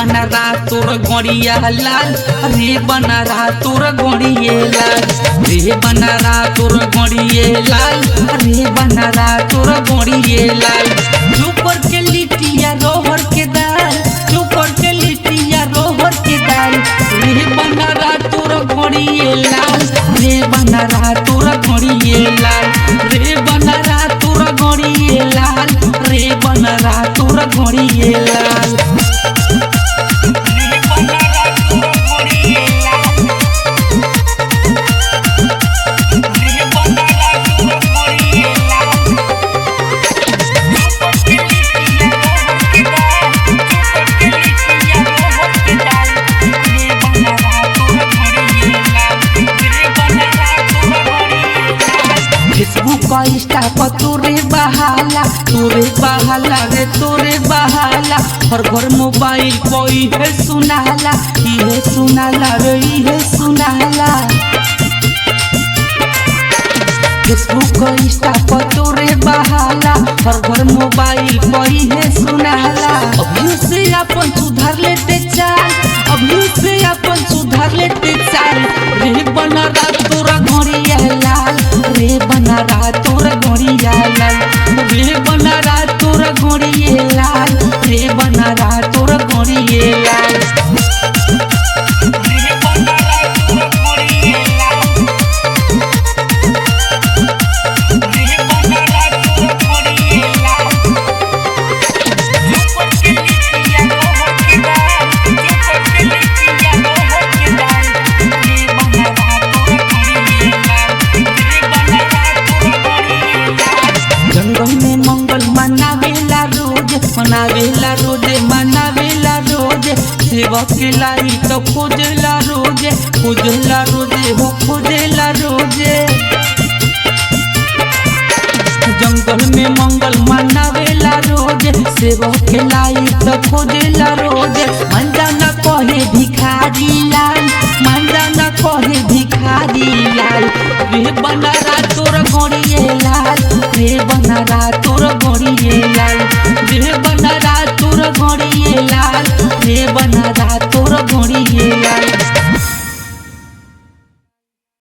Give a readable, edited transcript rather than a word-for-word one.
बनरा तोर गोड़िया लाल रे बनरा तोर गोड़िए लाल रे बनरा तोर गोड़िए लाल रे बनरा तोर गोड़िए लाल चुपर के लिटिया रोहर के दाल चुपर के लिटिया रोहर के दाल रे बनरा तोर गोड़िए लाल रे बनरा तोर गोड़िए लाल रे बनरा तोर गोड़िए लाल रे बनरा तोर गोड़िए लाल फेसबुक इंस्टा पर तोरे बहाला रे तोरे बहाला हर घर मोबाइल पर इहे सुनाला रे इहे सुनाला फेसबुक इंस्टा पर तोरे बहाला हर घर मोबाइल पर इहे सुनाला अभी से अपन सुधार लेते चाल अभी से अपन सुधार लेते चाल रे बनरा तोरा घोड़िया लाल रे बनरा तोरा घोड़िया लाल रे बनरा तोरा घोड़िए लाल रे बनरा तोरा घोड़िए लाल सेवक के लाई तो खोजला रोजे हो खोजला रोजे जंगल में मंगल मनावेला रोजे सेवक के लाई तो खोजला रोजे मंजा न कहे भिखारी लाल मंजा न कहे भिखारी लाल रे बनरा तोर गोड़िए लाल रे बनरा तोर गोड़िए लाल रे बनरा तोर गोड़िए लाल रे बना